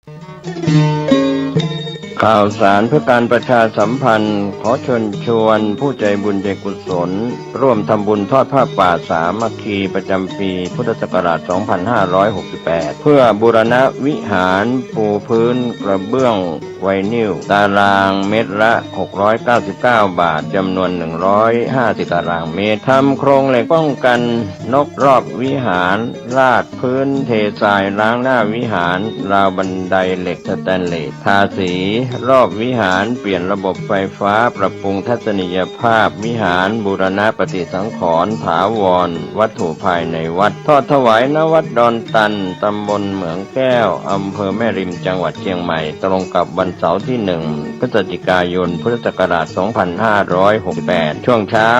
ข่าวสารเพื่อการประชาสัมพันธ์ขอเชิญชวนผู้ใจบุญใจกุศลร่วมทำบุญทอดผ้าป่าสามัคคีประจำปีพุทธศักราช 2568 เพื่อบูรณะวิหารปูพื้นกระเบื้องไวนิลตารางเมตรละ 699 บาทจำนวน 150 ตารางเมตรทำโครงเหล็กป้องกันนกรอบวิหารราดพื้นเททรายล้างหน้าวิหารราวบันไดเหล็กสแตนเลสทาสีรอบวิหารเปลี่ยนระบบไฟฟ้าปรับปรุงทัศนียภาพวิหารบูรณะปฏิสังขรณ์ถาวรวัตถุภายในวัดทอดถวายณวัดดอนตันตำบลเหมืองแก้วอำเภอแม่ริมจังหวัดเชียงใหม่ตรงกับวันเสาร์ที่ 1 พฤศจิกายนพุทธศักราช 2568 ช่วงเช้า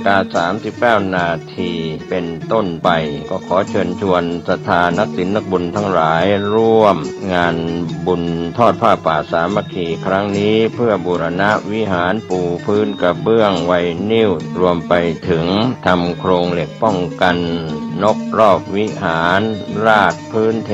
9:39 นาทีเป็นต้นไปก็ขอเชิญชวนศรัทธานักศีลนักบุญทั้งหลายร่วมงานบุญทอดผ้าป่าสามัคคีครั้งนี้เพื่อบูรณะวิหารปูพื้นกระเบื้องไวนิลรวมไปถึงทำโครงเหล็กป้องกันนกรอบวิหารราดพื้นเท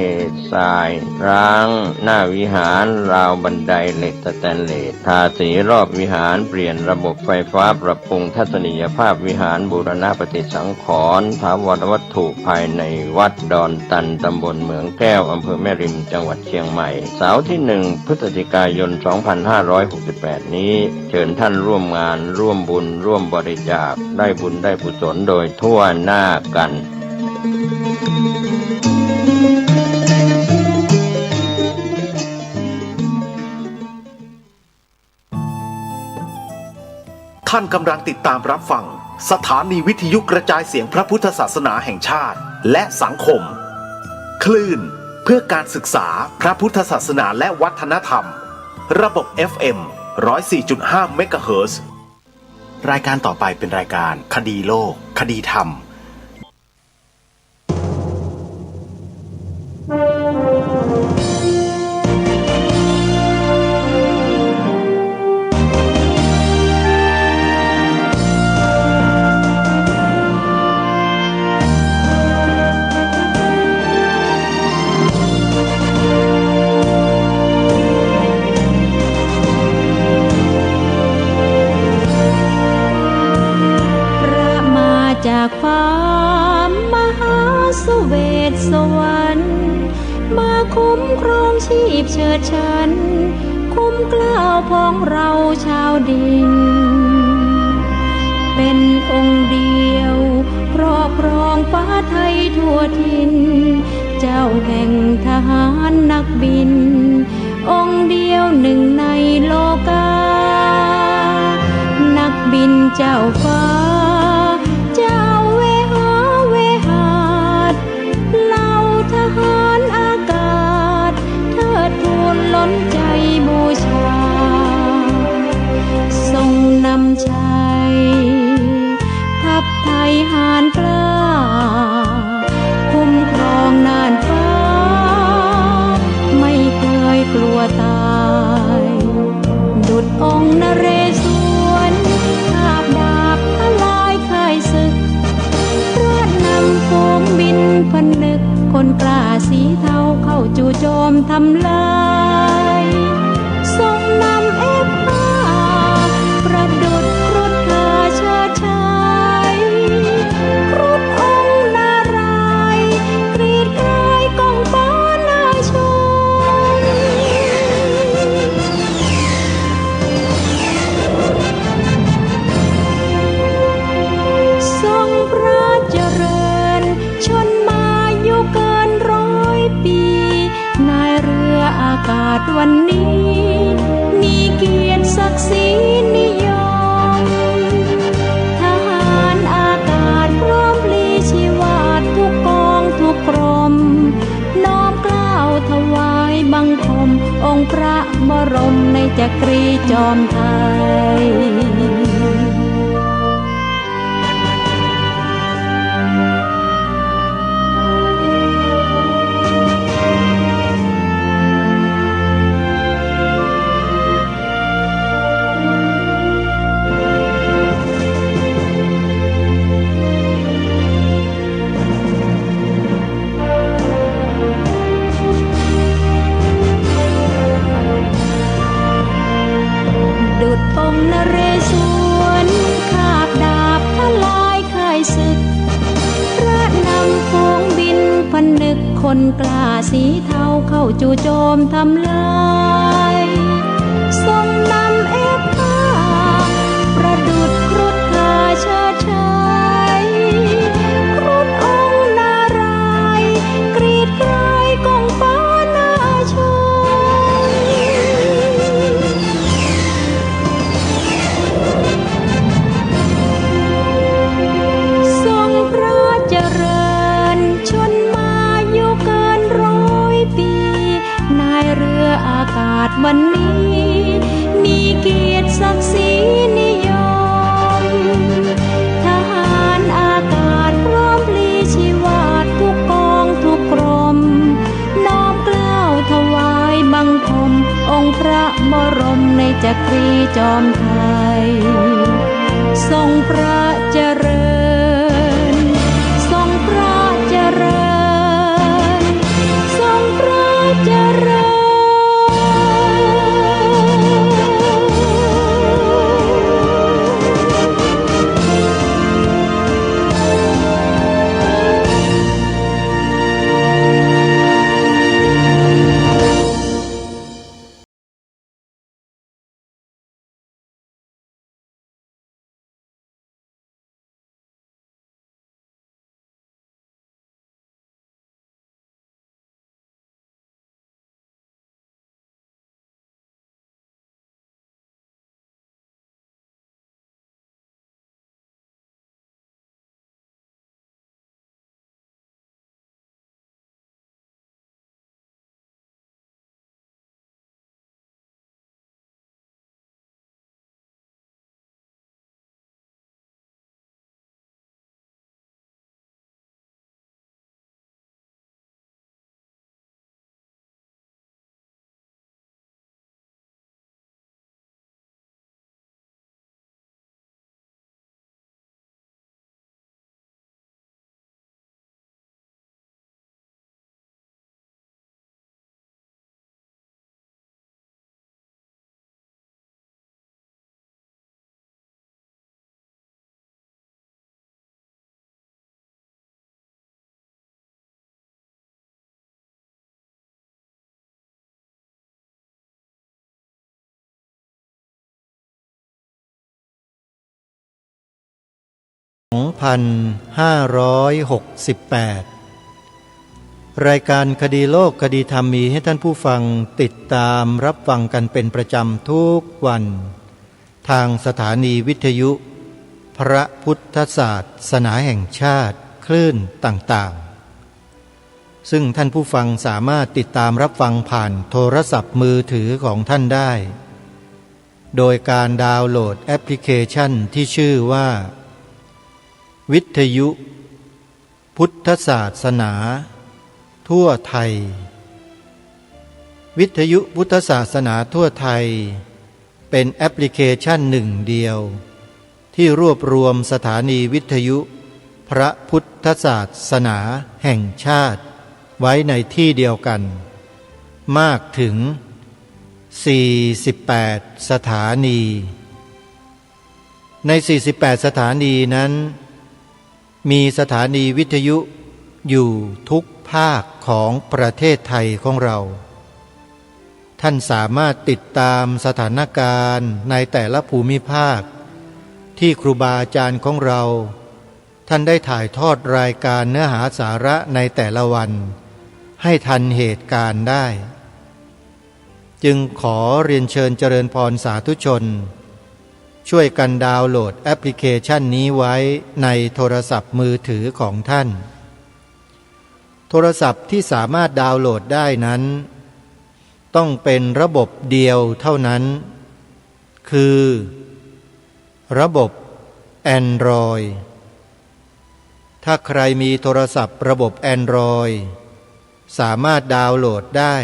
ทรายร้างหน้าวิหารราวบันไดเหล็กสแตนเลสทาสีรอบวิหารเปลี่ยนระบบไฟฟ้าปรับปรุงทัศนียภาพวิหารบูรณะปฏิสังขรณ์ถาวรวัตถุภายในวัดดอนตันตำบลเหมืองแก้วอำเภอแม่ริมจังหวัดเชียงใหม่เสาร์ที่ 1 พฤศจิกายน 2568 นี้เชิญท่านร่วมงานร่วมบุญร่วมบริจาคได้บุญได้กุศลโดยทั่วหน้ากันท่านกำลังติดตามรับฟังสถานีวิทยุกระจายเสียงพระพุทธศาสนาแห่งชาติและสังคมคลื่นเพื่อการศึกษาพระพุทธศาสนาและวัฒนธรรมระบบ FM 104.5 เมกะเฮิรตซ์รายการต่อไปเป็นรายการคดีโลกคดีธรรมจากฟ้ามหาสเวทสวรรค์มาคุ้มครองชีพเชิดชันคุ้มเกล้าพ้องเราชาวดินเป็นองค์เดียวครอบครองฟ้าไทยทั่วถิ่นเจ้าแห่งทหารนักบินองค์เดียวหนึ่งในโลกานักบินเจ้าฟ้าล้นใจบูชาทรงนำชัยทัพไทยหาญกล้าคุ้มครองน่านฟ้าไม่เคยกลัวตายดุจองค์นเรศวรคาบดาบทลายค่ายศึกพระนำฝูงบินผนึกคนกล้าสีเทาเข้าจู่โจมทำลายทรงนำF5ประดุจครุฑเธอเชิดชัยครุฑองค์นารายณ์กรีดกรายกองฟ้าน่าชมทรงพระเจริญชนมายุเกิน100 ปีนายเรืออากาศวันนี้มีเกียรติศักดิ์ศรีนิยมทหารอากาศพร้อมพลีชีวาทุกกองทุกกรมน้อมเกล้าถวายบังคมองค์พระบรมในจักรีจอมไทย ลกล้าสีเทาเข้าจู่โจมทำลายทรงนำเอกผ้าประดุจครุฑกาเชิดชัยครุฑองค์นารายณ์กรีดกรายกองฟ้าหน้าชมทรงพระเจริญชนมายุเกิน100 ปีนายเรืออากาศวันนี้มีเกียรติศักดิ์ศรีนิยมทหารอากาศพร้อมพลีชีวาทุกกองทุกกรมน้อมเกล้าถวายบังคมองค์พระบรมในจักรีจอมไทยทรงพระเจริญทรงพระเจริญทรงพระเจริญ 2568 รายการคดีโลกคดีธรรมมีให้ท่านผู้ฟังติดตามรับฟังกันเป็นประจำทุกวัน ทางสถานีวิทยุพระพุทธศาสนาแห่งชาติคลื่นต่างๆซึ่งท่านผู้ฟังสามารถติดตามรับฟังผ่านโทรศัพท์มือถือของท่านได้โดยการดาวน์โหลดแอปพลิเคชันที่ชื่อว่าวิทยุพุทธศาสนาทั่วไทยวิทยุพุทธศาสนาทั่วไทยเป็นแอปพลิเคชันหนึ่งเดียวที่รวบรวมสถานีวิทยุพระพุทธศาสนาแห่งชาติไว้ในที่เดียวกันมากถึง48สถานีใน48สถานีนั้นมีสถานีวิทยุอยู่ทุกภาคของประเทศไทยของเราท่านสามารถติดตามสถานการณ์ในแต่ละภูมิภาคที่ครูบาอาจารย์ของเราท่านได้ถ่ายทอดรายการเนื้อหาสาระในแต่ละวันให้ทันเหตุการณ์ได้จึงขอเรียนเชิญเจริญพรสาธุชนช่วยกันดาวน์โหลดแอปพลิเคชันนี้ไว้ในโทรศัพท์มือถือของท่านโทรศัพท์ที่สามารถดาวน์โหลดได้นั้นต้องเป็นระบบเดียวเท่านั้นคือระบบ Android ถ้าใครมีโทรศัพท์ระบบ Android สามารถดาวน์โหลดได้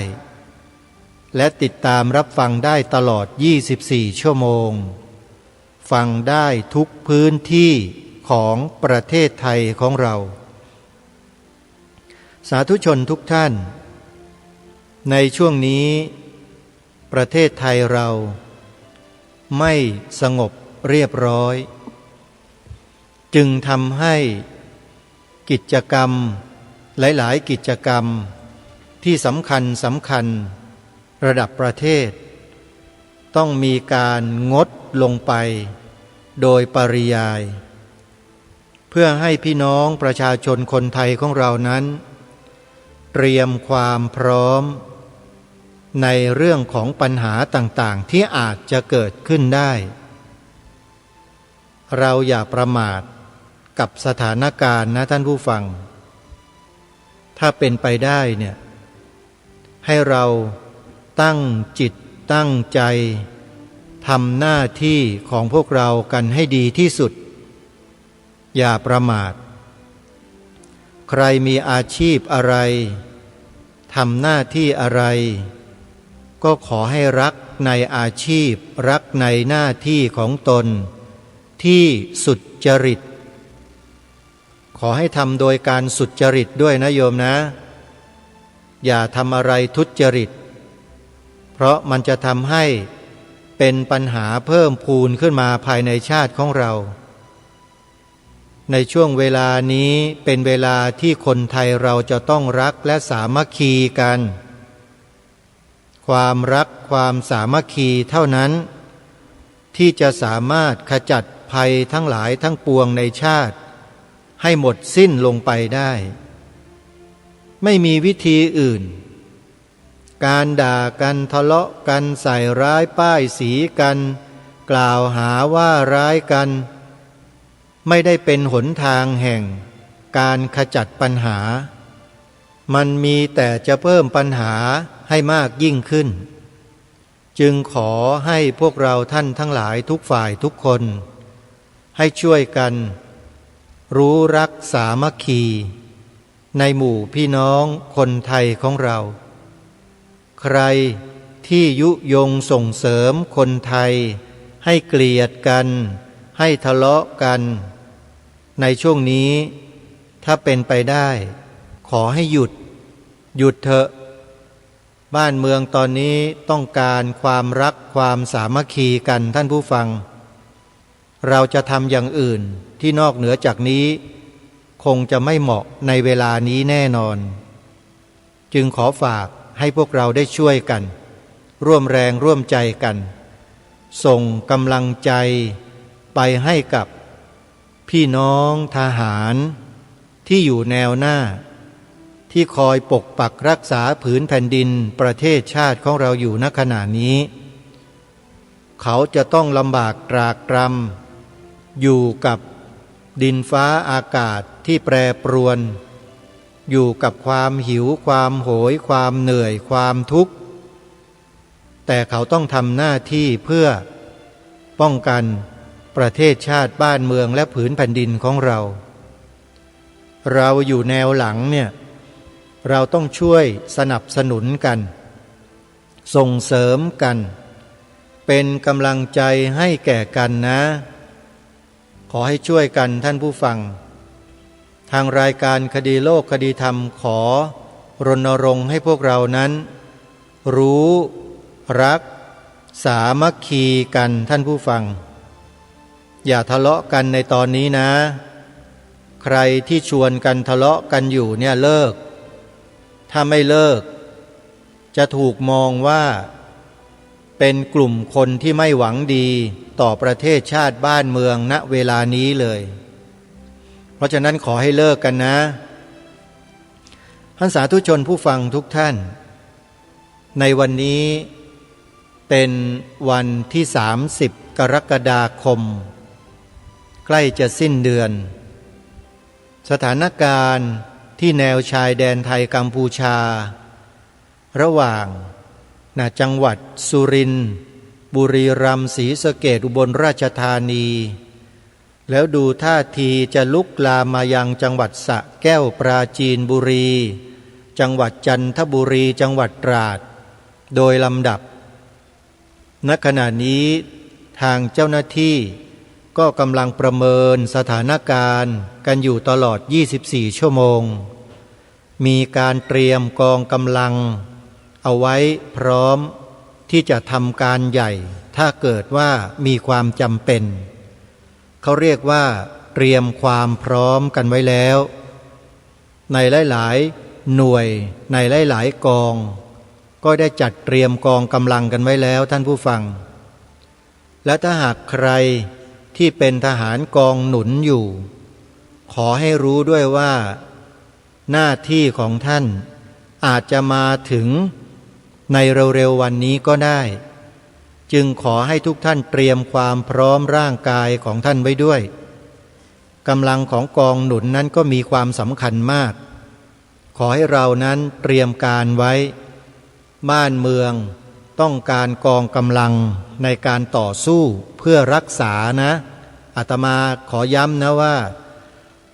และติดตามรับฟังได้ตลอด24ชั่วโมงฟังได้ทุกพื้นที่ของประเทศไทยของเราสาธุชนทุกท่านในช่วงนี้ประเทศไทยเราไม่สงบเรียบร้อยจึงทำให้กิจกรรมหลายๆกิจกรรม ที่สำคัญระดับประเทศต้องมีการงดลงไปโดยปริยายเพื่อให้พี่น้องประชาชนคนไทยของเรานั้นเตรียมความพร้อมในเรื่องของปัญหาต่างๆที่อาจจะเกิดขึ้นได้เราอย่าประมาทกับสถานการณ์นะท่านผู้ฟังถ้าเป็นไปได้เนี่ยให้เราตั้งจิตตั้งใจทำหน้าที่ของพวกเรากันให้ดีที่สุดอย่าประมาทใครมีอาชีพอะไรทำหน้าที่อะไรก็ขอให้รักในอาชีพรักในหน้าที่ของตนที่สุจริตขอให้ทำโดยการสุจริตด้วยนะโยมนะอย่าทำอะไรทุจริตเพราะมันจะทำให้เป็นปัญหาเพิ่มพูนขึ้นมาภายในชาติของเราในช่วงเวลานี้เป็นเวลาที่คนไทยเราจะต้องรักและสามัคคีกันความรักความสามัคคีเท่านั้นที่จะสามารถขจัดภัยทั้งหลายทั้งปวงในชาติให้หมดสิ้นลงไปได้ไม่มีวิธีอื่นการด่ากันทะเลาะกันใส่ร้ายป้ายสีกันกล่าวหาว่าร้ายกันไม่ได้เป็นหนทางแห่งการขจัดปัญหามันมีแต่จะเพิ่มปัญหาให้มากยิ่งขึ้นจึงขอให้พวกเราท่านทั้งหลายทุกฝ่ายทุกคนให้ช่วยกันรู้รักสามัคคีในหมู่พี่น้องคนไทยของเราใครที่ยุยงส่งเสริมคนไทยให้เกลียดกันให้ทะเลาะกันในช่วงนี้ถ้าเป็นไปได้ขอให้หยุดเถอะบ้านเมืองตอนนี้ต้องการความรักความสามัคคีกันท่านผู้ฟังเราจะทำอย่างอื่นที่นอกเหนือจากนี้คงจะไม่เหมาะในเวลานี้แน่นอนจึงขอฝากให้พวกเราได้ช่วยกันร่วมแรงร่วมใจกันส่งกำลังใจไปให้กับพี่น้องทหารที่อยู่แนวหน้าที่คอยปกปักรักษาผืนแผ่นดินประเทศชาติของเราอยู่ณขณะนี้เขาจะต้องลำบากตรากตรำอยู่กับดินฟ้าอากาศที่แปรปรวนอยู่กับความหิวความโหยความเหนื่อยความทุกข์แต่เขาต้องทำหน้าที่เพื่อป้องกันประเทศชาติบ้านเมืองและผืนแผ่นดินของเราอยู่แนวหลังเนี่ยเราต้องช่วยสนับสนุนกันส่งเสริมกันเป็นกำลังใจให้แก่กันนะขอให้ช่วยกันท่านผู้ฟังทางรายการคดีโลกคดีธรรมขอรณรงค์ให้พวกเรานั้นรู้รักสามัคคีกันท่านผู้ฟังอย่าทะเลาะกันในตอนนี้นะใครที่ชวนกันทะเลาะกันอยู่เนี่ยเลิกถ้าไม่เลิกจะถูกมองว่าเป็นกลุ่มคนที่ไม่หวังดีต่อประเทศชาติบ้านเมืองณเวลานี้เลยเพราะฉะนั้นขอให้เลิกกันนะท่านสาธุชนผู้ฟังทุกท่านในวันนี้เป็นวันที่30 กรกฎาคมใกล้จะสิ้นเดือนสถานการณ์ที่แนวชายแดนไทยกัมพูชาระหว่างจังหวัดสุรินทร์บุรีรัมย์ศรีสะเกษอุบลราชธานีแล้วดูท่าทีจะลุกลามมายังจังหวัดสระแก้วปราจีนบุรีจังหวัดจันทบุรีจังหวัดตราดโดยลำดับณขณะนี้ทางเจ้าหน้าที่ก็กำลังประเมินสถานการณ์กันอยู่ตลอด24 ชั่วโมงมีการเตรียมกองกำลังเอาไว้พร้อมที่จะทำการใหญ่ถ้าเกิดว่ามีความจำเป็นเขาเรียกว่าเตรียมความพร้อมกันไว้แล้วในหลายๆ หน่วยในหลายๆกองก็ได้จัดเตรียมกองกำลังกันไว้แล้วท่านผู้ฟังและถ้าหากใครที่เป็นทหารกองหนุนอยู่ขอให้รู้ด้วยว่าหน้าที่ของท่านอาจจะมาถึงในเร็วๆวันนี้ก็ได้จึงขอให้ทุกท่านเตรียมความพร้อมร่างกายของท่านไว้ด้วยกำลังของกองหนุนนั้นก็มีความสำคัญมากขอให้เรานั้นเตรียมการไว้บ้านเมืองต้องการกองกำลังในการต่อสู้เพื่อรักษานะอาตมาขอย้ำนะว่า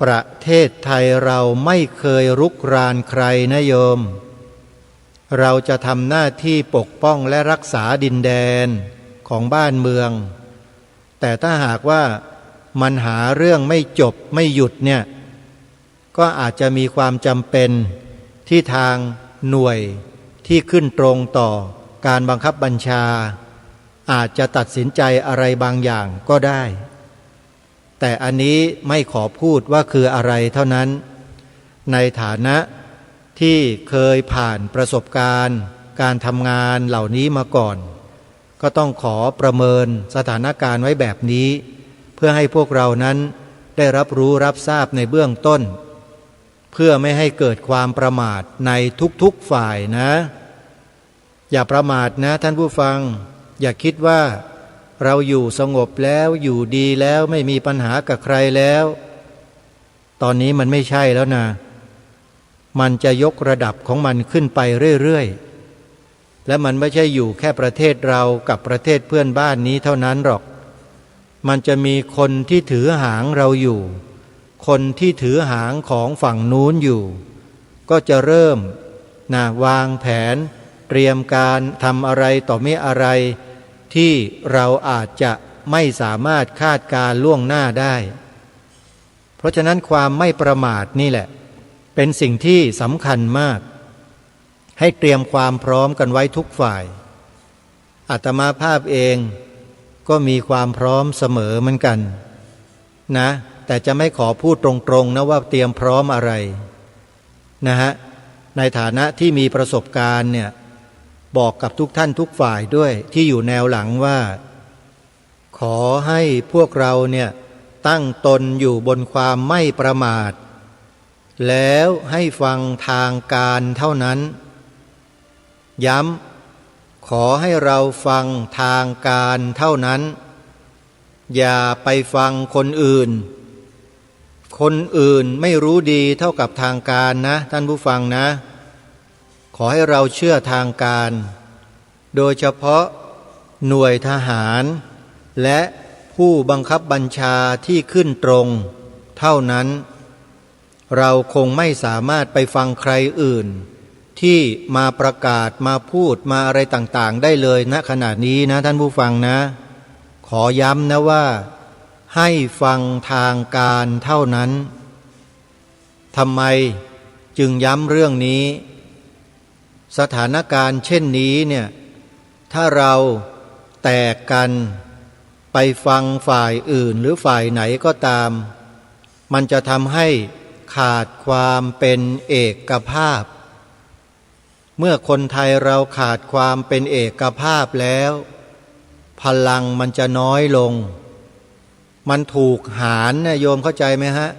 ประเทศไทยเราไม่เคยรุกรานใครนะโยมเราจะทำหน้าที่ปกป้องและรักษาดินแดนของบ้านเมืองแต่ถ้าหากว่ามันหาเรื่องไม่จบไม่หยุดเนี่ยก็อาจจะมีความจำเป็นที่ทางหน่วยที่ขึ้นตรงต่อการบังคับบัญชาอาจจะตัดสินใจอะไรบางอย่างก็ได้แต่อันนี้ไม่ขอพูดว่าคืออะไรเท่านั้นในฐานะที่เคยผ่านประสบการณ์การทำงานเหล่านี้มาก่อนก็ต้องขอประเมินสถานการณ์ไว้แบบนี้เพื่อให้พวกเรานั้นได้รับรู้รับทราบในเบื้องต้นเพื่อไม่ให้เกิดความประมาทในทุกๆฝ่ายนะอย่าประมาทนะท่านผู้ฟังอย่าคิดว่าเราอยู่สงบแล้วอยู่ดีแล้วไม่มีปัญหากับใครแล้วตอนนี้มันไม่ใช่แล้วนะมันจะยกระดับของมันขึ้นไปเรื่อยๆและมันไม่ใช่อยู่แค่ประเทศเรากับประเทศเพื่อนบ้านนี้เท่านั้นหรอกมันจะมีคนที่ถือหางเราอยู่คนที่ถือหางของฝั่งนู้นอยู่ก็จะเริ่มวางแผนเตรียมการทำอะไรต่อไม่อะไรที่เราอาจจะไม่สามารถคาดการล่วงหน้าได้เพราะฉะนั้นความไม่ประมาทนี่แหละเป็นสิ่งที่สำคัญมากให้เตรียมความพร้อมกันไว้ทุกฝ่ายอาตมาภาพเองก็มีความพร้อมเสมอเหมือนกันนะแต่จะไม่ขอพูดตรงๆนะว่าเตรียมพร้อมอะไรนะฮะในฐานะที่มีประสบการณ์เนี่ยบอกกับทุกท่านทุกฝ่ายด้วยที่อยู่แนวหลังว่าขอให้พวกเราเนี่ยตั้งตนอยู่บนความไม่ประมาทแล้วให้ฟังทางการเท่านั้นย้ำขอให้เราฟังทางการเท่านั้นอย่าไปฟังคนอื่นไม่รู้ดีเท่ากับทางการนะท่านผู้ฟังนะขอให้เราเชื่อทางการโดยเฉพาะหน่วยทหารและผู้บังคับบัญชาที่ขึ้นตรงเท่านั้นเราคงไม่สามารถไปฟังใครอื่นที่มาประกาศมาพูดมาอะไรต่างๆได้เลยณขณะนี้นะท่านผู้ฟังนะขอย้ำนะว่าให้ฟังทางการเท่านั้นทำไมจึงย้ำเรื่องนี้สถานการณ์เช่นนี้เนี่ยถ้าเราแตกกันไปฟังฝ่ายอื่นหรือฝ่ายไหนก็ตามมันจะทำให้ขาดความเป็นเอกภาพเมื่อคนไทยเราขาดความเป็นเอกภาพแล้วพลังมันจะน้อยลงมันถูกหารนะโยมเข้าใจไหมฮะ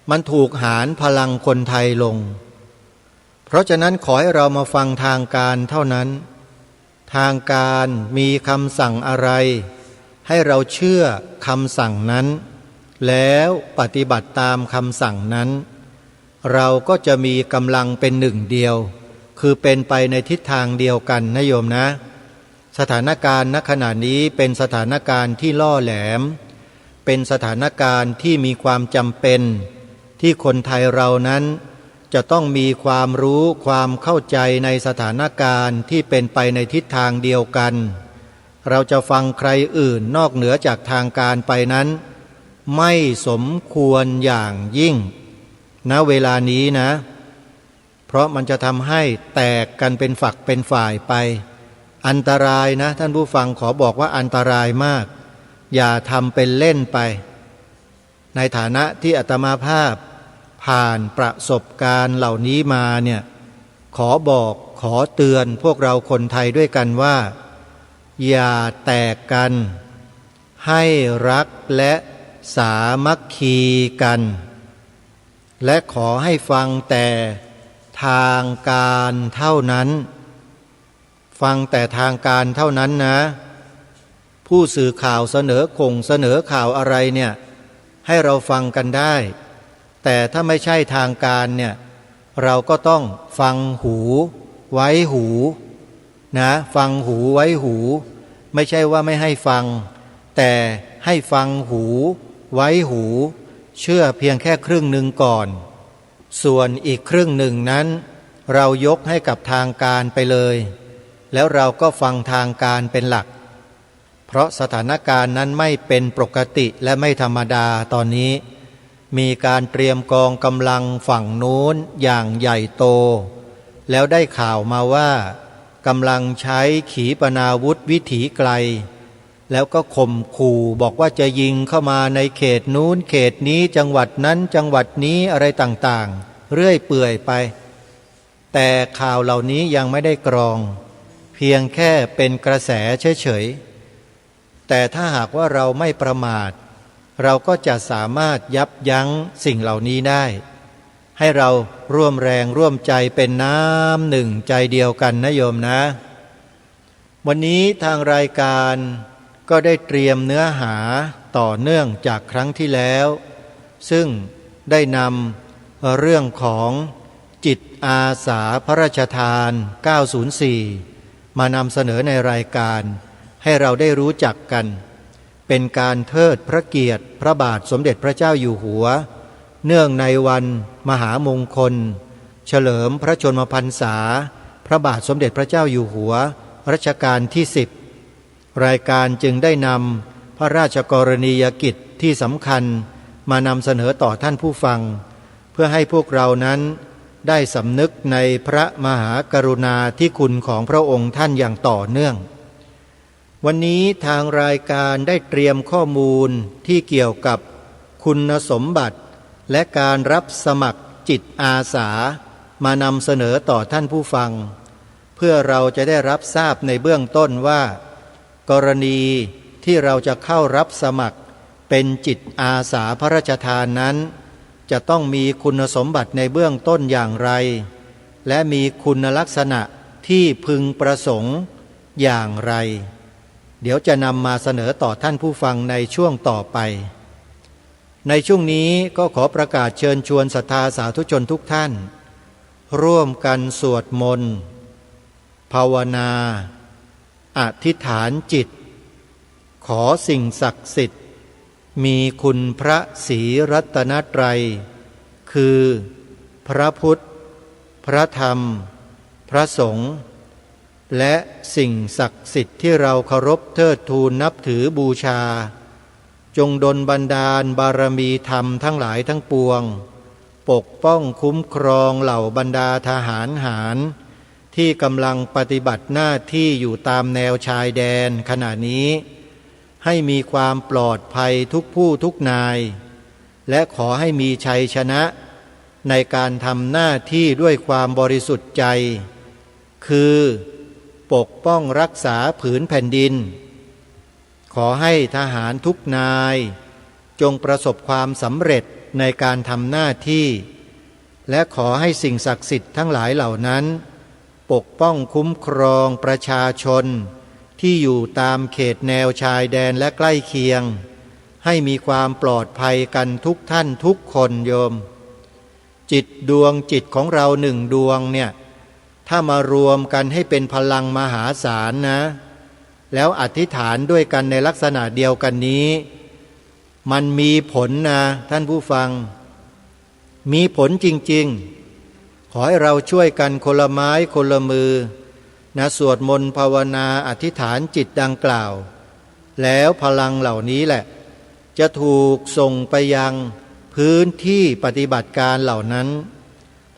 มันถูกหารพลังคนไทยลงเพราะฉะนั้นขอให้เรามาฟังทางการเท่านั้นทางการมีคำสั่งอะไรให้เราเชื่อคำสั่งนั้นแล้วปฏิบัติตามคำสั่งนั้นเราก็จะมีกำลังเป็นหนึ่งเดียวคือเป็นไปในทิศทางเดียวกันนะโยมนะสถานการณ์ณขณะนี้เป็นสถานการณ์ที่ล่อแหลมเป็นสถานการณ์ที่มีความจำเป็นที่คนไทยเรานั้นจะต้องมีความรู้ความเข้าใจในสถานการณ์ที่เป็นไปในทิศทางเดียวกันเราจะฟังใครอื่นนอกเหนือจากทางการไปนั้นไม่สมควรอย่างยิ่งณเวลานี้นะเพราะมันจะทำให้แตกกันเป็นฝักเป็นฝ่ายไปอันตรายนะท่านผู้ฟังขอบอกว่าอันตรายมากอย่าทำเป็นเล่นไปในฐานะที่อาตมาภาพ ผ่านประสบการณ์เหล่านี้มาเนี่ยขอบอกขอเตือนพวกเราคนไทยด้วยกันว่าอย่าแตกกันให้รักและสามัคคีกันและขอให้ฟังแต่ทางการเท่านั้นฟังแต่ทางการเท่านั้นนะผู้สื่อข่าวเสนอข่าวอะไรเนี่ยให้เราฟังกันได้แต่ถ้าไม่ใช่ทางการเนี่ยเราก็ต้องฟังหูไว้หูนะฟังหูไว้หูไม่ใช่ว่าไม่ให้ฟังแต่ให้ฟังหูไว้หูเชื่อเพียงแค่ครึ่งหนึ่งก่อนส่วนอีกครึ่งหนึ่งนั้นเรายกให้กับทางการไปเลยแล้วเราก็ฟังทางการเป็นหลักเพราะสถานการณ์นั้นไม่เป็นปกติและไม่ธรรมดาตอนนี้มีการเตรียมกองกำลังฝั่งนู้นอย่างใหญ่โตแล้วได้ข่าวมาว่ากำลังใช้ขีปนาวุธวิถีไกลแล้วก็ข่มขู่บอกว่าจะยิงเข้ามาในเขตนู้นเขตนี้จังหวัดนั้นจังหวัดนี้อะไรต่างๆเรื่อยเปื่อยไปแต่ข่าวเหล่านี้ยังไม่ได้กรองเพียงแค่เป็นกระแสเฉยๆแต่ถ้าหากว่าเราไม่ประมาทเราก็จะสามารถยับยั้งสิ่งเหล่านี้ได้ให้เราร่วมแรงร่วมใจเป็นน้ำหนึ่งใจเดียวกันนะโยมนะวันนี้ทางรายการก็ได้เตรียมเนื้อหาต่อเนื่องจากครั้งที่แล้วซึ่งได้นำเรื่องของจิตอาสาพระราชทาน904มานำเสนอในรายการให้เราได้รู้จักกันเป็นการเทิดพระเกียรติพระบาทสมเด็จพระเจ้าอยู่หัวเนื่องในวันมหามงคลเฉลิมพระชนมพรรษาพระบาทสมเด็จพระเจ้าอยู่หัวรัชกาลที่10รายการจึงได้นำพระราชกรณียกิจที่สำคัญมานำเสนอต่อท่านผู้ฟังเพื่อให้พวกเรานั้นได้สำนึกในพระมหากรุณาธิคุณของพระองค์ท่านอย่างต่อเนื่องวันนี้ทางรายการได้เตรียมข้อมูลที่เกี่ยวกับคุณสมบัติและการรับสมัครจิตอาสามานำเสนอต่อท่านผู้ฟังเพื่อเราจะได้รับทราบในเบื้องต้นว่ากรณีที่เราจะเข้ารับสมัครเป็นจิตอาสาพระราชทานนั้นจะต้องมีคุณสมบัติในเบื้องต้นอย่างไรและมีคุณลักษณะที่พึงประสงค์อย่างไรเดี๋ยวจะนำมาเสนอต่อท่านผู้ฟังในช่วงต่อไปในช่วงนี้ก็ขอประกาศเชิญชวนศรัทธาสาธุชนทุกท่านร่วมกันสวดมนต์ภาวนาอธิษฐานจิตขอสิ่งศักดิ์สิทธิ์มีคุณพระศรีรัตนตรัยคือพระพุทธพระธรรมพระสงฆ์และสิ่งศักดิ์สิทธิ์ที่เราเคารพเทิดทูนนับถือบูชาจงดลบันดาลบารมีธรรมทั้งหลายทั้งปวงปกป้องคุ้มครองเหล่าบรรดาทหารหารที่กำลังปฏิบัติหน้าที่อยู่ตามแนวชายแดนขณะนี้ให้มีความปลอดภัยทุกผู้ทุกนายและขอให้มีชัยชนะในการทำหน้าที่ด้วยความบริสุทธิ์ใจคือปกป้องรักษาผืนแผ่นดินขอให้ทหารทุกนายจงประสบความสำเร็จในการทำหน้าที่และขอให้สิ่งศักดิ์สิทธิ์ทั้งหลายเหล่านั้นปกป้องคุ้มครองประชาชนที่อยู่ตามเขตแนวชายแดนและใกล้เคียงให้มีความปลอดภัยกันทุกท่านทุกคนโยมจิตดวงจิตของเราหนึ่งดวงเนี่ยถ้ามารวมกันให้เป็นพลังมหาศาลนะแล้วอธิษฐานด้วยกันในลักษณะเดียวกันนี้มันมีผลนะท่านผู้ฟังมีผลจริงๆขอให้เราช่วยกันคนละไม้คนละมือนะสวดมนต์ภาวนาอธิษฐานจิตดังกล่าวแล้วพลังเหล่านี้แหละจะถูกส่งไปยังพื้นที่ปฏิบัติการเหล่านั้น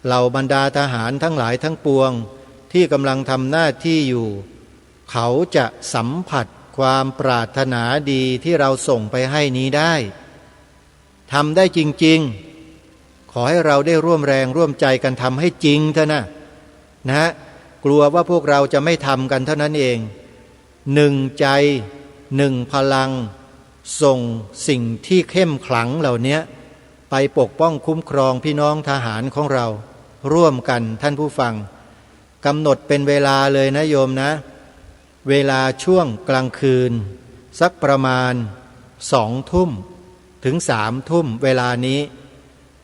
เหล่าบรรดาทหารทั้งหลายทั้งปวงที่กำลังทำหน้าที่อยู่เขาจะสัมผัสความปรารถนาดีที่เราส่งไปให้นี้ได้ทำได้จริงๆ ขอให้เราได้ร่วมแรงร่วมใจกันทำให้จริงเถอะนะกลัวว่าพวกเราจะไม่ทำกันเท่านั้นเองหนึ่งใจหนึ่งพลังส่งสิ่งที่เข้มขลังเหล่านี้ไปปกป้องคุ้มครองพี่น้องทหารของเราร่วมกันท่านผู้ฟังกำหนดเป็นเวลาเลยนะโยมนะเวลาช่วงกลางคืนสักประมาณ2 ทุ่มถึง3 ทุ่มเวลานี้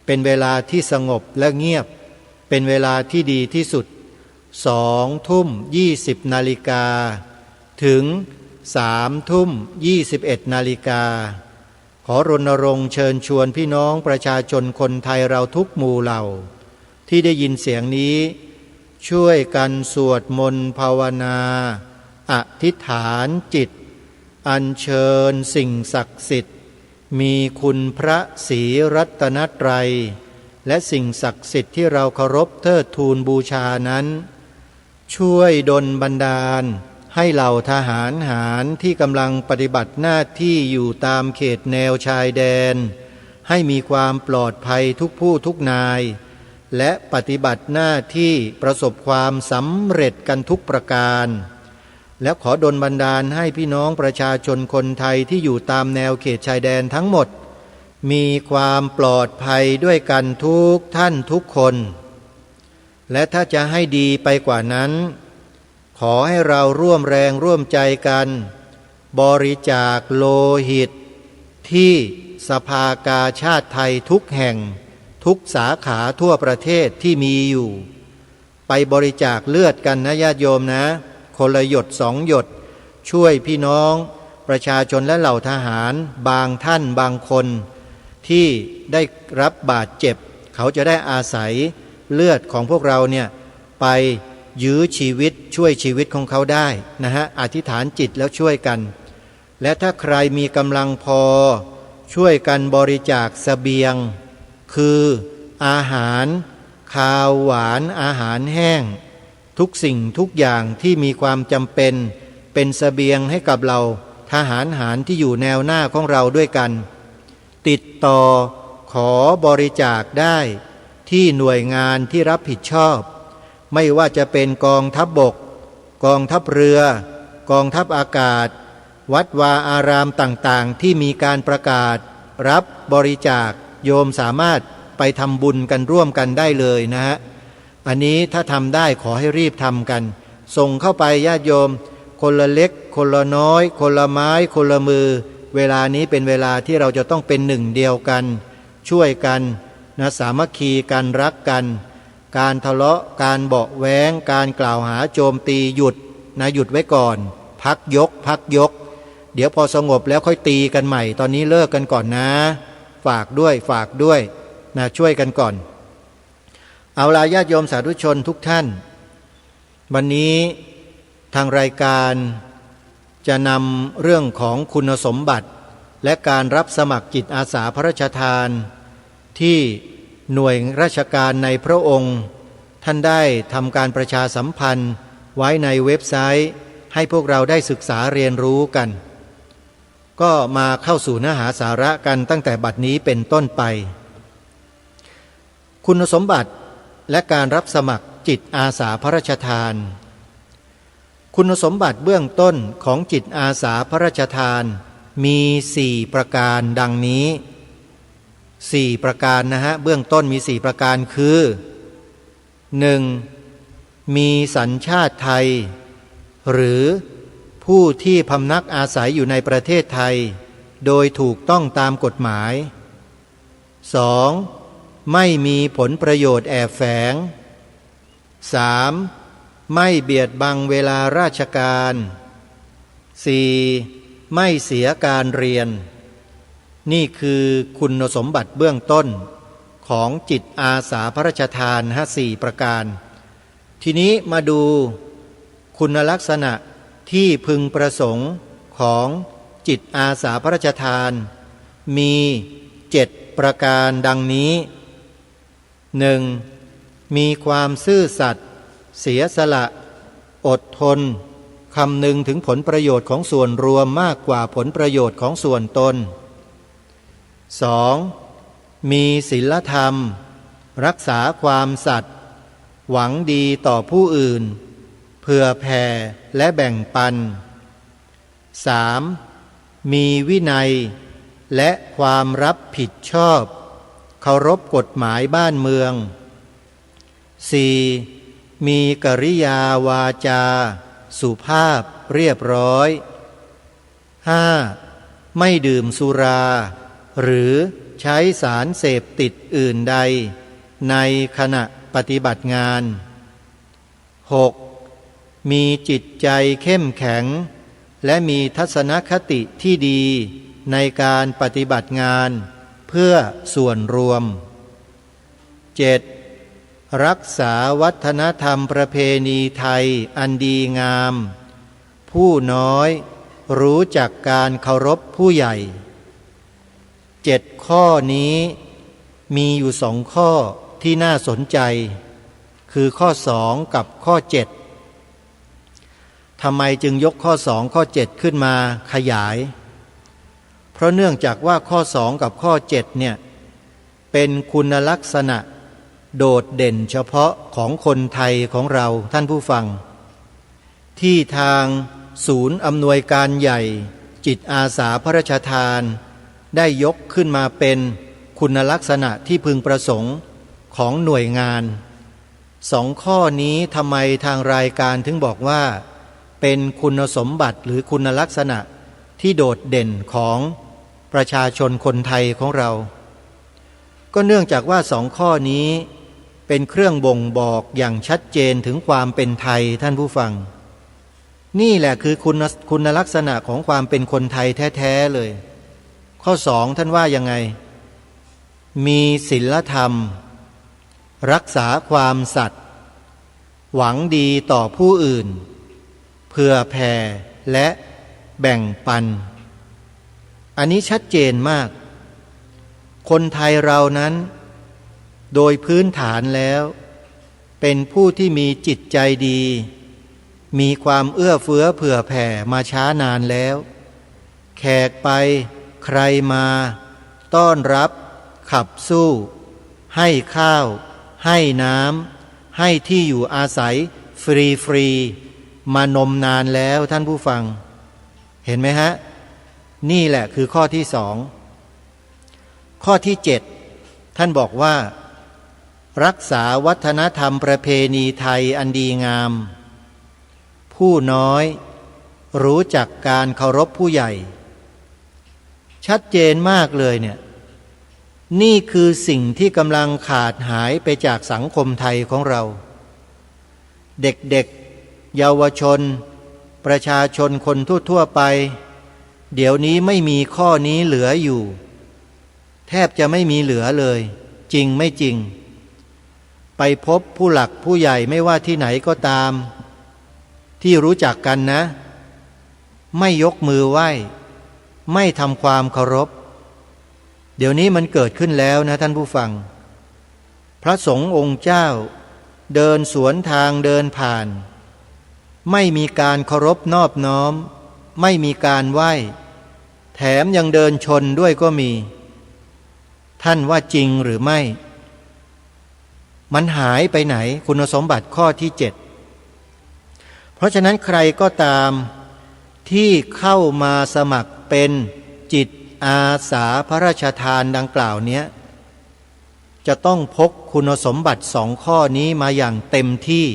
เป็นเวลาที่สงบและเงียบเป็นเวลาที่ดีที่สุด2 ทุ่ม 20 นาฬิกาถึง3 ทุ่ม 21 นาฬิกาขอรณรงค์เชิญชวนพี่น้องประชาชนคนไทยเราทุกหมู่เหล่าที่ได้ยินเสียงนี้ช่วยกันสวดมนต์ภาวนาอธิษฐานจิตอัญเชิญสิ่งศักดิ์สิทธิ์มีคุณพระศรีรัตนตรัยและสิ่งศักดิ์สิทธิ์ที่เราเคารพเทิดทูนบูชานั้นช่วยดลบันดาลให้เหล่าทหารหารที่กำลังปฏิบัติหน้าที่อยู่ตามเขตแนวชายแดนให้มีความปลอดภัยทุกผู้ทุกนายและปฏิบัติหน้าที่ประสบความสำเร็จกันทุกประการและขอดลบันดาลให้พี่น้องประชาชนคนไทยที่อยู่ตามแนวเขตชายแดนทั้งหมดมีความปลอดภัยด้วยกันทุกท่านทุกคนและถ้าจะให้ดีไปกว่านั้นขอให้เราร่วมแรงร่วมใจกันบริจาคโลหิตที่สภากาชาติไทยทุกแห่งทุกสาขาทั่วประเทศที่มีอยู่ไปบริจาคเลือดกันนะญาติโยมนะคนละหยด2 หยดช่วยพี่น้องประชาชนและเหล่าทหารบางท่านบางคนที่ได้รับบาดเจ็บเขาจะได้อาศัยเลือดของพวกเราเนี่ยไปยื้อชีวิตช่วยชีวิตของเขาได้นะฮะอธิษฐานจิตแล้วช่วยกันและถ้าใครมีกำลังพอช่วยกันบริจาคเสบียงคืออาหารคาวหวานอาหารแห้งทุกสิ่งทุกอย่างที่มีความจำเป็นเป็นเสบียงให้กับเราทหารหารที่อยู่แนวหน้าของเราด้วยกันติดต่อขอบริจาคได้ที่หน่วยงานที่รับผิดชอบไม่ว่าจะเป็นกองทัพบกกองทัพเรือกองทัพอากาศวัดวาอารามต่างๆที่มีการประกาศรับบริจาคโยมสามารถไปทำบุญกันร่วมกันได้เลยนะฮะอันนี้ถ้าทำได้ขอให้รีบทำกันส่งเข้าไปญาติโยมคนละเล็กคนละน้อยคนละไม้คนละมือเวลานี้เป็นเวลาที่เราจะต้องเป็นหนึ่งเดียวกันช่วยกันนะสามัคคีกันรักกันการทะเลาะการเบาะแว้งการกล่าวหาโจมตีหยุดนะหยุดไว้ก่อนพักยกเดี๋ยวพอสงบแล้วค่อยตีกันใหม่ตอนนี้เลิกกันก่อนนะฝากด้วยนะช่วยกันก่อนเอาล่ะญาติโยมสาธุชนทุกท่านวันนี้ทางรายการจะนำเรื่องของคุณสมบัติและการรับสมัครจิตอาสาพระราชทานที่หน่วยราชการในพระองค์ท่านได้ทำการประชาสัมพันธ์ไว้ในเว็บไซต์ให้พวกเราได้ศึกษาเรียนรู้กันก็มาเข้าสู่เนื้อหาสาระกันตั้งแต่บัดนี้เป็นต้นไปคุณสมบัติและการรับสมัครจิตอาสาพระราชทานคุณสมบัติเบื้องต้นของจิตอาสาพระราชทานมี4 ประการดังนี้4 ประการนะฮะเบื้องต้นมี4 ประการคือ 1. มีสัญชาติไทยหรือผู้ที่พำนักอาศัยอยู่ในประเทศไทยโดยถูกต้องตามกฎหมาย 2. ไม่มีผลประโยชน์แอบแฝง 3. ไม่เบียดบังเวลาราชการ 4. ไม่เสียการเรียนนี่คือคุณสมบัติเบื้องต้นของจิตอาสาพระราชทาน4 ประการทีนี้มาดูคุณลักษณะที่พึงประสงค์ของจิตอาสาพระราชทานมี7 ประการดังนี้ 1. มีความซื่อสัตย์เสียสละอดทนคำนึงถึงผลประโยชน์ของส่วนรวมมากกว่าผลประโยชน์ของส่วนตน 2. มีศีลธรรม รักษาความสัตย์หวังดีต่อผู้อื่นเผื่อแผ่และแบ่งปัน 3. มีวินัยและความรับผิดชอบเคารพกฎหมายบ้านเมือง 4. มีกริยาวาจาสุภาพเรียบร้อย 5. ไม่ดื่มสุราหรือใช้สารเสพติดอื่นใดในขณะปฏิบัติงาน 6. มีจิตใจเข้มแข็งและมีทัศนคติที่ดีในการปฏิบัติงานเพื่อส่วนรวม 7. รักษาวัฒนธรรมประเพณีไทยอันดีงามผู้น้อยรู้จักการเคารพผู้ใหญ่ 7 ข้อนี้มีอยู่2 ข้อที่น่าสนใจคือข้อ2กับข้อ7ทำไมจึงยกข้อ2ข้อ7ขึ้นมาขยายเพราะเนื่องจากว่าข้อ2กับข้อ7เนี่ยเป็นคุณลักษณะโดดเด่นเฉพาะของคนไทยของเราท่านผู้ฟังที่ทางศูนย์อำนวยการใหญ่จิตอาสาพระราชทานได้ยกขึ้นมาเป็นคุณลักษณะที่พึงประสงค์ของหน่วยงาน2 ข้อนี้ทำไมทางรายการถึงบอกว่าเป็นคุณสมบัติหรือคุณลักษณะที่โดดเด่นของประชาชนคนไทยของเราก็เนื่องจากว่า2 ข้อนี้เป็นเครื่องบ่งบอกอย่างชัดเจนถึงความเป็นไทยท่านผู้ฟังนี่แหละคือคุณลักษณะของความเป็นคนไทยแท้ๆเลยข้อ2ท่านว่ายังไงมีศีลธรรมรักษาความสัตย์หวังดีต่อผู้อื่นเผื่อแผ่และแบ่งปันอันนี้ชัดเจนมากคนไทยเรานั้นโดยพื้นฐานแล้วเป็นผู้ที่มีจิตใจดีมีความเอื้อเฟื้อเผื่อแผ่มาช้านานแล้วแขกไปใครมาต้อนรับขับสู้ให้ข้าวให้น้ำให้ที่อยู่อาศัยฟรีๆมานมนานแล้วท่านผู้ฟังเห็นไหมฮะนี่แหละคือข้อที่2ข้อที่7ท่านบอกว่ารักษาวัฒนธรรมประเพณีไทยอันดีงามผู้น้อยรู้จักการเคารพผู้ใหญ่ชัดเจนมากเลยเนี่ยนี่คือสิ่งที่กำลังขาดหายไปจากสังคมไทยของเราเด็กๆเยาวชนประชาชนคนทั่วๆไปเดี๋ยวนี้ไม่มีข้อนี้เหลืออยู่แทบจะไม่มีเหลือเลยจริงไม่จริงไปพบผู้หลักผู้ใหญ่ไม่ว่าที่ไหนก็ตามที่รู้จักกันนะไม่ยกมือไหว้ไม่ทำความเคารพเดี๋ยวนี้มันเกิดขึ้นแล้วนะท่านผู้ฟังพระสงฆ์องค์เจ้าเดินสวนทางเดินผ่านไม่มีการเคารพนอบน้อมไม่มีการไหว้แถมยังเดินชนด้วยก็มีท่านว่าจริงหรือไม่มันหายไปไหนคุณสมบัติข้อที่7เพราะฉะนั้นใครก็ตามที่เข้ามาสมัครเป็นจิตอาสาพระราชทานดังกล่าวนี้จะต้องพกคุณสมบัติ2 ข้อนี้มาอย่างเต็มที่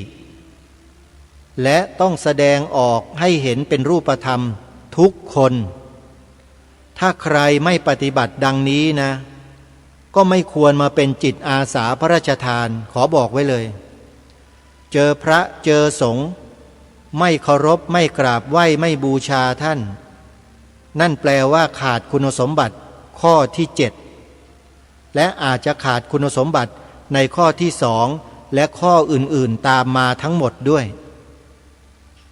และต้องแสดงออกให้เห็นเป็นรูปธรรมทุกคนถ้าใครไม่ปฏิบัติดังนี้นะก็ไม่ควรมาเป็นจิตอาสาพระราชทานขอบอกไว้เลยเจอพระเจอสงฆ์ไม่เคารพไม่กราบไหว้ไม่บูชาท่านนั่นแปลว่าขาดคุณสมบัติข้อที่7และอาจจะขาดคุณสมบัติในข้อที่2และข้ออื่นๆตามมาทั้งหมดด้วย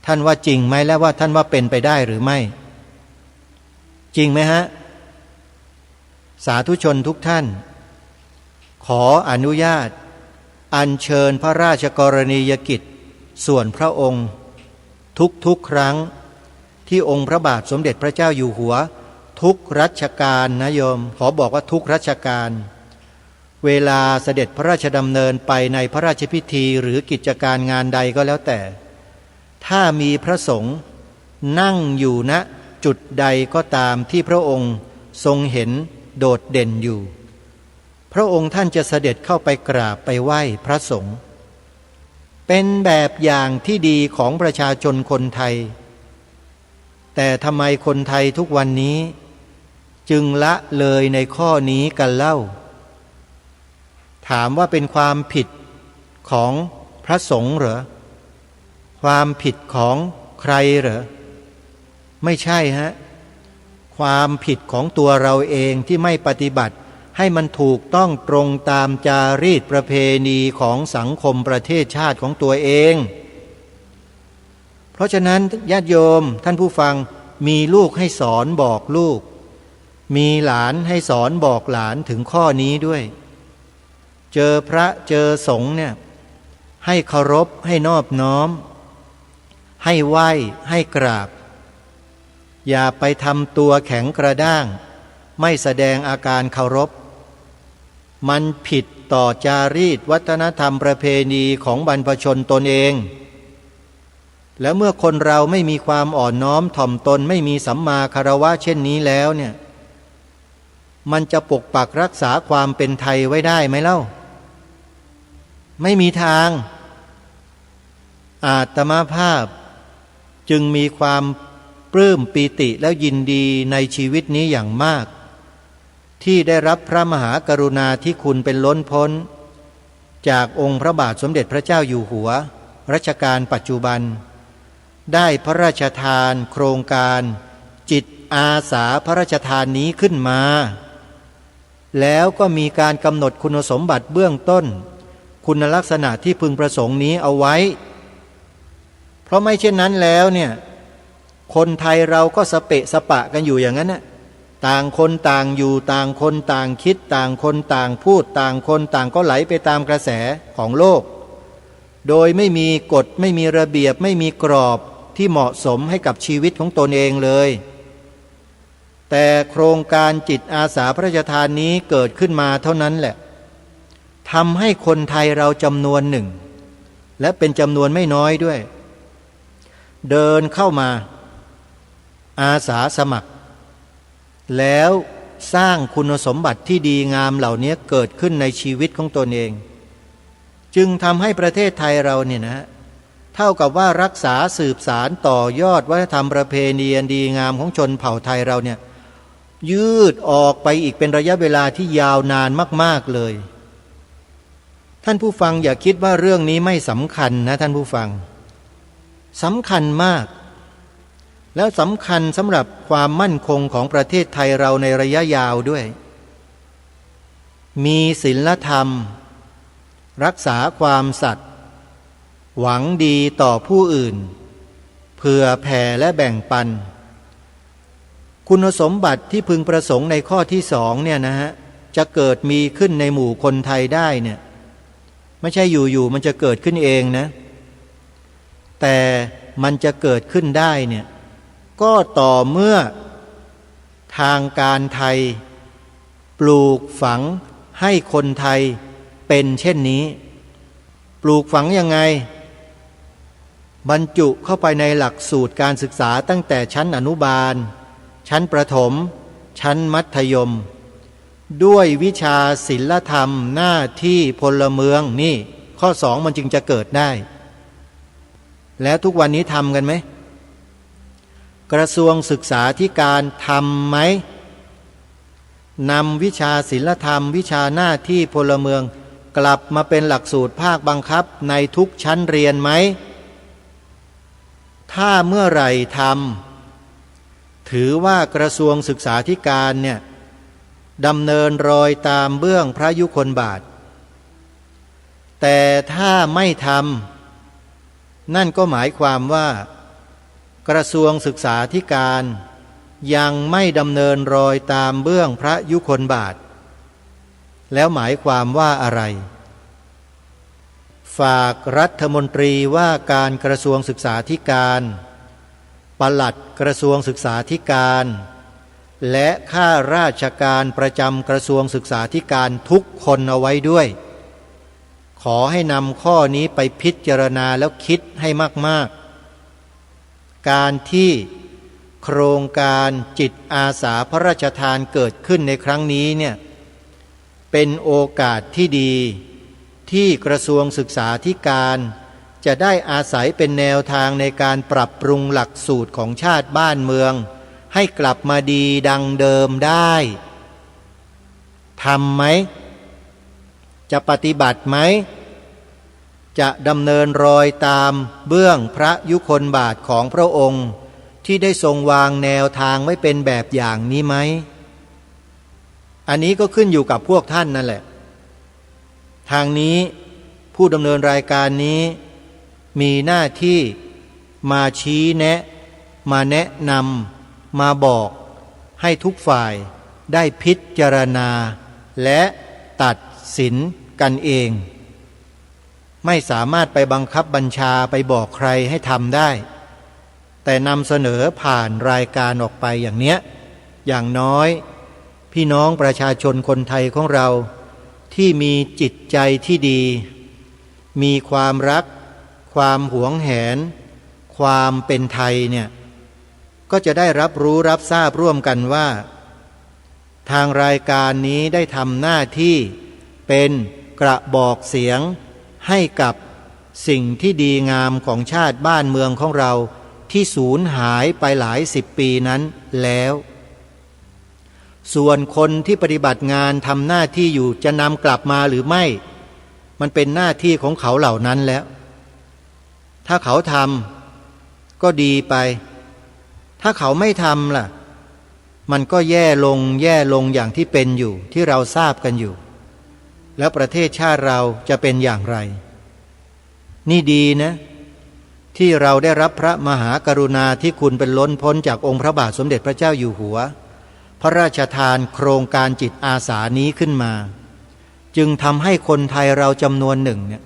ท่านว่าจริงไหมและว่าท่านว่าเป็นไปได้หรือไม่จริงไหมฮะสาธุชนทุกท่านขออนุญาตอัญเชิญพระราชกรณียกิจส่วนพระองค์ทุกครั้งที่องค์พระบาทสมเด็จพระเจ้าอยู่หัวทุกรัชกาลนะโยมขอบอกว่าทุกรัชกาล เวลาเสด็จพระราชดำเนินไปในพระราชพิธีหรือกิจการงานใดก็แล้วแต่ถ้ามีพระสงฆ์นั่งอยู่ณจุดใดก็ตามที่พระองค์ทรงเห็นโดดเด่นอยู่พระองค์ท่านจะเสด็จเข้าไปกราบไปไหว้พระสงฆ์เป็นแบบอย่างที่ดีของประชาชนคนไทยแต่ทำไมคนไทยทุกวันนี้จึงละเลยในข้อนี้กันเล่าถามว่าเป็นความผิดของพระสงฆ์เหรอความผิดของใครเหรอไม่ใช่ฮะความผิดของตัวเราเองที่ไม่ปฏิบัติให้มันถูกต้องตรงตามจารีตประเพณีของสังคมประเทศชาติของตัวเองเพราะฉะนั้นญาติโยมท่านผู้ฟังมีลูกให้สอนบอกลูกมีหลานให้สอนบอกหลานถึงข้อนี้ด้วยเจอพระเจอสงฆ์เนี่ยให้เคารพให้นอบน้อมให้ไหว้ให้กราบอย่าไปทำตัวแข็งกระด้างไม่แสดงอาการเคารพมันผิดต่อจารีตวัฒนธรรมประเพณีของบรรพชนตนเองและเมื่อคนเราไม่มีความอ่อนน้อมถ่อมตนไม่มีสัมมาคารวะเช่นนี้แล้วเนี่ยมันจะปกปักรักษาความเป็นไทยไว้ได้ไหมเล่าไม่มีทางอาตมาภาพจึงมีความปลื้มปีติและยินดีในชีวิตนี้อย่างมากที่ได้รับพระมหากรุณาธิคุณเป็นล้นพ้นจากองค์พระบาทสมเด็จพระเจ้าอยู่หัวรัชกาลปัจจุบันได้พระราชทานโครงการจิตอาสาพระราชทานนี้ขึ้นมาแล้วก็มีการกำหนดคุณสมบัติเบื้องต้นคุณลักษณะที่พึงประสงค์นี้เอาไว้เพราะไม่เช่นนั้นแล้วเนี่ยคนไทยเราก็สเปะสปะกันอยู่อย่างนั้นน่ะต่างคนต่างอยู่ต่างคนต่างคิดต่างคนต่างพูดต่างคนต่างก็ไหลไปตามกระแสของโลกโดยไม่มีกฎไม่มีระเบียบไม่มีกรอบที่เหมาะสมให้กับชีวิตของตนเองเลยแต่โครงการจิตอาสาพระราชทานนี้เกิดขึ้นมาเท่านั้นแหละทำให้คนไทยเราจำนวนหนึ่งและเป็นจำนวนไม่น้อยด้วยเดินเข้ามาอาสาสมัครแล้วสร้างคุณสมบัติที่ดีงามเหล่านี้เกิดขึ้นในชีวิตของตนเองจึงทำให้ประเทศไทยเราเนี่ยนะเท่ากับว่ารักษาสืบสารต่อยอดวัฒนธรรมประเพณีอันดีงามของชนเผ่าไทยเราเนี่ยยืดออกไปอีกเป็นระยะเวลาที่ยาวนานมากๆเลยท่านผู้ฟังอย่าคิดว่าเรื่องนี้ไม่สำคัญนะท่านผู้ฟังสำคัญมากแล้วสำคัญสำหรับความมั่นคงของประเทศไทยเราในระยะยาวด้วยมีศีลธรรมรักษาความสัตย์หวังดีต่อผู้อื่นเผื่อแผ่และแบ่งปันคุณสมบัติที่พึงประสงค์ในข้อที่สองเนี่ยนะฮะจะเกิดมีขึ้นในหมู่คนไทยได้เนี่ยไม่ใช่อยู่ๆมันจะเกิดขึ้นเองนะแต่มันจะเกิดขึ้นได้เนี่ยก็ต่อเมื่อทางการไทยปลูกฝังให้คนไทยเป็นเช่นนี้ปลูกฝังยังไงบรรจุเข้าไปในหลักสูตรการศึกษาตั้งแต่ชั้นอนุบาลชั้นประถมชั้นมัธยมด้วยวิชาศิลธรรมหน้าที่พลเมืองนี่ข้อสองมันจึงจะเกิดได้แล้วทุกวันนี้ทำกันไหมกระทรวงศึกษาธิการทำไหมนำวิชาศิลธรรมวิชาหน้าที่พลเมืองกลับมาเป็นหลักสูตรภาคบังคับในทุกชั้นเรียนไหมถ้าเมื่อไหร่ทำถือว่ากระทรวงศึกษาธิการเนี่ยดำเนินรอยตามเบื้องพระยุคลบาทแต่ถ้าไม่ทำนั่นก็หมายความว่ากระทรวงศึกษาธิการยังไม่ดำเนินรอยตามเบื้องพระยุคลบาทแล้วหมายความว่าอะไรฝากรัฐมนตรีว่าการกระทรวงศึกษาธิการปลัดกระทรวงศึกษาธิการ และข้าราชการประจำกระทรวงศึกษาธิการทุกคนเอาไว้ด้วยขอให้นำข้อนี้ไปพิจารณาแล้วคิดให้มากๆการที่โครงการจิตอาสาพระราชทานเกิดขึ้นในครั้งนี้เนี่ยเป็นโอกาสที่ดีที่กระทรวงศึกษาธิการจะได้อาศัยเป็นแนวทางในการปรับปรุงหลักสูตรของชาติบ้านเมืองให้กลับมาดีดังเดิมได้ทำไหมจะปฏิบัติไหมจะดำเนินรอยตามเบื้องพระยุคลบาทของพระองค์ที่ได้ทรงวางแนวทางไว้เป็นแบบอย่างนี้ไหมอันนี้ก็ขึ้นอยู่กับพวกท่านนั่นแหละทางนี้ผู้ดำเนินรายการนี้มีหน้าที่มาชี้แนะมาแนะนำมาบอกให้ทุกฝ่ายได้พิจารณาและตัดสินกันเองไม่สามารถไปบังคับบัญชาไปบอกใครให้ทำได้แต่นำเสนอผ่านรายการออกไปอย่างเนี้ยอย่างน้อยพี่น้องประชาชนคนไทยของเราที่มีจิตใจที่ดีมีความรักความหวงแหนความเป็นไทยเนี่ยก็จะได้รับรู้รับทราบร่วมกันว่าทางรายการนี้ได้ทำหน้าที่เป็นกระบอกเสียงให้กับสิ่งที่ดีงามของชาติบ้านเมืองของเราที่สูญหายไปหลายสิบปีนั้นแล้วส่วนคนที่ปฏิบัติงานทำหน้าที่อยู่จะนำกลับมาหรือไม่มันเป็นหน้าที่ของเขาเหล่านั้นแล้วถ้าเขาทำก็ดีไปถ้าเขาไม่ทำล่ะมันก็แย่ลงอย่างที่เป็นอยู่ที่เราทราบกันอยู่แล้วประเทศชาติเราจะเป็นอย่างไรนี่ดีนะที่เราได้รับพระมหากรุณาธิคุณเป็นล้นพ้นจากองค์พระบาทสมเด็จพระเจ้าอยู่หัวพระราชทานโครงการจิตอาสานี้ขึ้นมาจึงทำให้คนไทยเราจำนวนหนึ่งเนี่ย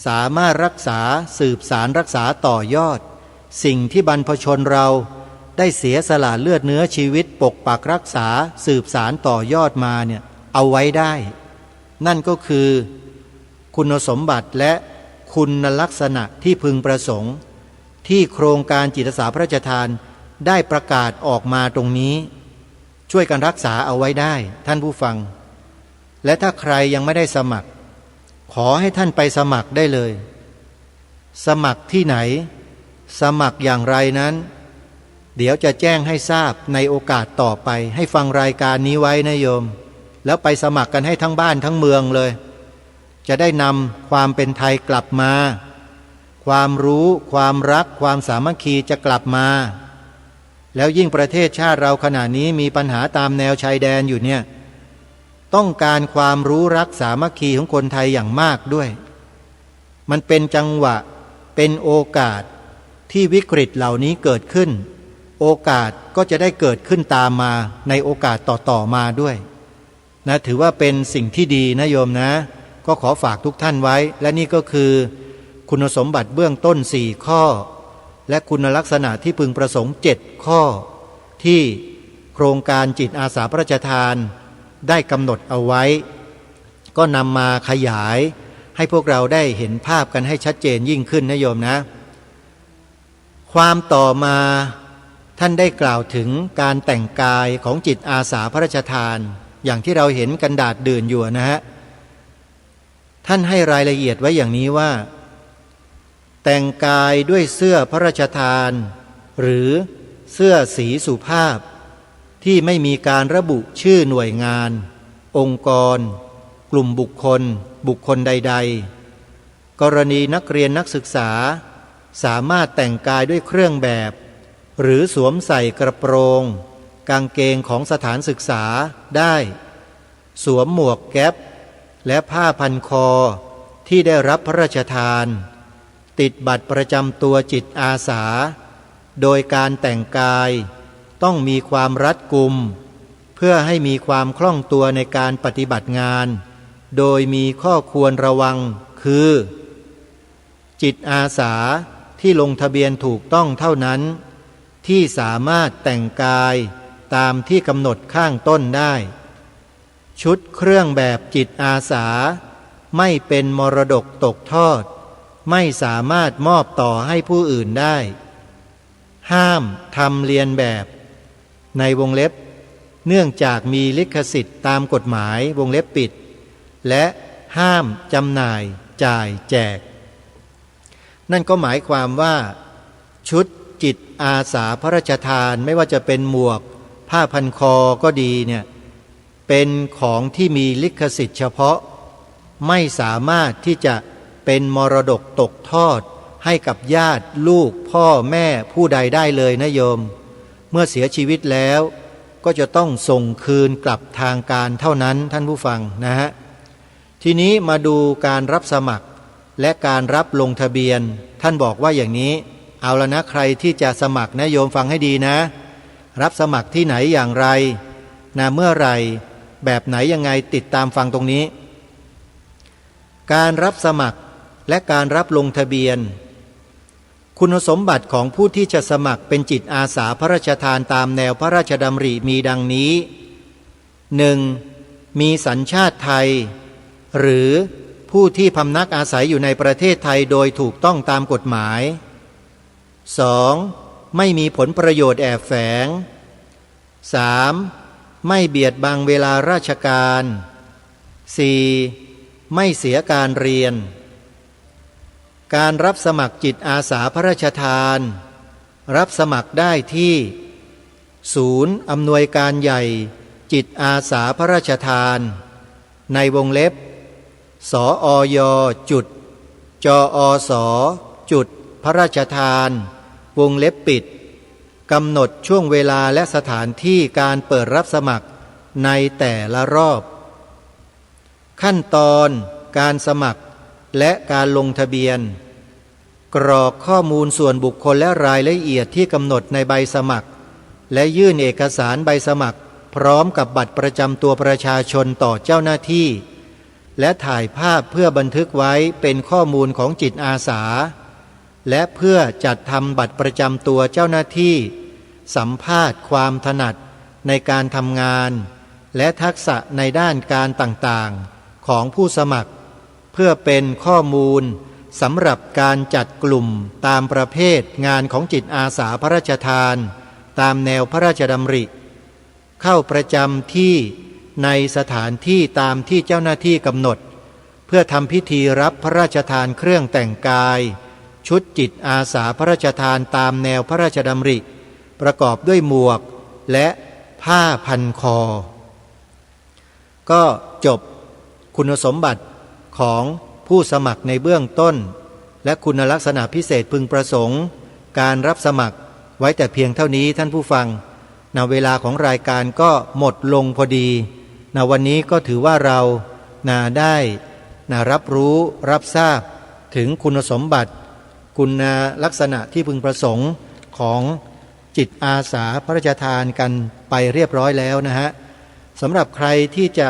สามารถรักษาสืบสารรักษาต่อยอดสิ่งที่บรรพชนเราได้เสียสละเลือดเนื้อชีวิตปกปักรักษาสืบสารต่อยอดมาเนี่ยเอาไว้ได้นั่นก็คือคุณสมบัติและคุณลักษณะที่พึงประสงค์ที่โครงการจิตอาสาพระราชทานได้ประกาศออกมาตรงนี้ช่วยกันรักษาเอาไว้ได้ท่านผู้ฟังและถ้าใครยังไม่ได้สมัครขอให้ท่านไปสมัครได้เลยสมัครที่ไหนสมัครอย่างไรนั้นเดี๋ยวจะแจ้งให้ทราบในโอกาสต่อไปให้ฟังรายการนี้ไว้นะโยมแล้วไปสมัครกันให้ทั้งบ้านทั้งเมืองเลยจะได้นำความเป็นไทยกลับมาความรู้ความรักความสามัคคีจะกลับมาแล้วยิ่งประเทศชาติเราขณะนี้มีปัญหาตามแนวชายแดนอยู่เนี่ยต้องการความรู้รักสามัคคีของคนไทยอย่างมากด้วยมันเป็นจังหวะเป็นโอกาสที่วิกฤตเหล่านี้เกิดขึ้นโอกาสก็จะได้เกิดขึ้นตามมาในโอกาสต่อๆมาด้วยนะถือว่าเป็นสิ่งที่ดีนะโยมนะก็ขอฝากทุกท่านไว้และนี่ก็คือคุณสมบัติเบื้องต้น4ข้อและคุณลักษณะที่พึงประสงค์7ข้อที่โครงการจิตอาสาพระราชทานได้กำหนดเอาไว้ก็นำมาขยายให้พวกเราได้เห็นภาพกันให้ชัดเจนยิ่งขึ้นนะโยมนะความต่อมาท่านได้กล่าวถึงการแต่งกายของจิตอาสาพระราชทานอย่างที่เราเห็นกันดาษดื่นอยู่นะฮะท่านให้รายละเอียดไว้อย่างนี้ว่าแต่งกายด้วยเสื้อพระราชทานหรือเสื้อสีสุภาพที่ไม่มีการระบุชื่อหน่วยงานองค์กรกลุ่มบุคคลใดๆกรณีนักเรียนนักศึกษาสามารถแต่งกายด้วยเครื่องแบบหรือสวมใส่กระโปรงกางเกงของสถานศึกษาได้สวมหมวกแก๊ปและผ้าพันคอที่ได้รับพระราชทานติดบัตรประจำตัวจิตอาสาโดยการแต่งกายต้องมีความรัดกุมเพื่อให้มีความคล่องตัวในการปฏิบัติงานโดยมีข้อควรระวังคือจิตอาสาที่ลงทะเบียนถูกต้องเท่านั้นที่สามารถแต่งกาย ตามที่กำหนดข้างต้นได้ ชุดเครื่องแบบจิตอาสาไม่เป็นมรดกตกทอดไม่สามารถมอบต่อให้ผู้อื่นได้ห้ามทำเลียนแบบในวงเล็บเนื่องจากมีลิขสิทธิ์ตามกฎหมายวงเล็บปิดและห้ามจำหน่ายจ่ายแจกนั่นก็หมายความว่าชุดจิตอาสาพระราชทานไม่ว่าจะเป็นหมวกผ้าพันคอก็ดีเนี่ยเป็นของที่มีลิขสิทธิ์เฉพาะไม่สามารถที่จะเป็นมรดกตกทอดให้กับญาติลูกพ่อแม่ผู้ใดได้เลยนะโยมเมื่อเสียชีวิตแล้วก็จะต้องส่งคืนกลับทางการเท่านั้นท่านผู้ฟังนะฮะทีนี้มาดูการรับสมัครและการรับลงทะเบียนท่านบอกว่าอย่างนี้เอาละนะใครที่จะสมัครนะโยมฟังให้ดีนะรับสมัครที่ไหนอย่างไรนะเมื่อไหร่แบบไหนยังไงติดตามฟังตรงนี้การรับสมัครและการรับลงทะเบียนคุณสมบัติของผู้ที่จะสมัครเป็นจิตอาสาพระราชทานตามแนวพระราชดำริมีดังนี้ 1. มีสัญชาติไทยหรือผู้ที่พำนักอาศัยอยู่ในประเทศไทยโดยถูกต้องตามกฎหมาย 2. ไม่มีผลประโยชน์แอบแฝง 3. ไม่เบียดบังเวลาราชการ 4. ไม่เสียการเรียนการรับสมัครจิตอาสาพระราชทานรับสมัครได้ที่ศูนย์อำนวยการใหญ่จิตอาสาพระราชทานในวงเล็บสอยจุดจอสจุดพระราชทานวงเล็บปิดกำหนดช่วงเวลาและสถานที่การเปิดรับสมัครในแต่ละรอบขั้นตอนการสมัครและการลงทะเบียนกรอกข้อมูลส่วนบุคคลและรายละเอียดที่กำหนดในใบสมัครและยื่นเอกสารใบสมัครพร้อมกับบัตรประจำตัวประชาชนต่อเจ้าหน้าที่และถ่ายภาพเพื่อบันทึกไว้เป็นข้อมูลของจิตอาสาและเพื่อจัดทำบัตรประจำตัวเจ้าหน้าที่สัมภาษณ์ความถนัดในการทำงานและทักษะในด้านการต่างๆของผู้สมัครเพื่อเป็นข้อมูลสำหรับการจัดกลุ่มตามประเภทงานของจิตอาสาพระราชทานตามแนวพระราชดำริเข้าประจำที่ในสถานที่ตามที่เจ้าหน้าที่กำหนดเพื่อทำพิธีรับพระราชทานเครื่องแต่งกายชุดจิตอาสาพระราชทานตามแนวพระราชดำริประกอบด้วยหมวกและผ้าพันคอก็จบคุณสมบัติของผู้สมัครในเบื้องต้นและคุณลักษณะพิเศษพึงประสงค์การรับสมัครไว้แต่เพียงเท่านี้ท่านผู้ฟังณเวลาของรายการก็หมดลงพอดีณวันนี้ก็ถือว่าเราได้รับรู้รับทราบถึงคุณสมบัติคุณลักษณะที่พึงประสงค์ของจิตอาสาพระราชทานกันไปเรียบร้อยแล้วนะฮะสำหรับใครที่จะ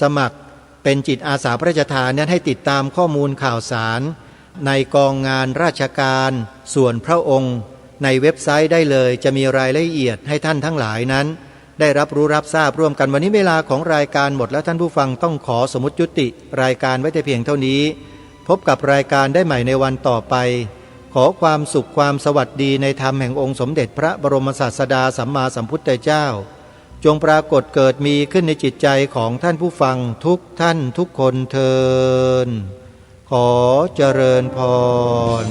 สมัครเป็นจิตอาสาพระราชทานนั้นให้ติดตามข้อมูลข่าวสารในกองงานราชการส่วนพระองค์ในเว็บไซต์ได้เลยจะมีรายละเอียดให้ท่านทั้งหลายนั้นได้รับรู้รับทราบร่วมกันวันนี้เวลาของรายการหมดแล้วท่านผู้ฟังต้องขอสมมุติยุติรายการไว้แต่เพียงเท่านี้พบกับรายการได้ใหม่ในวันต่อไปขอความสุขความสวัสดีในธรรมแห่งองค์สมเด็จพระบรมศาสดาสัมมาสัมพุทธเจ้าจงปรากฏเกิดมีขึ้นในจิตใจของท่านผู้ฟังทุกท่านทุกคนเทอญขอเจริญพร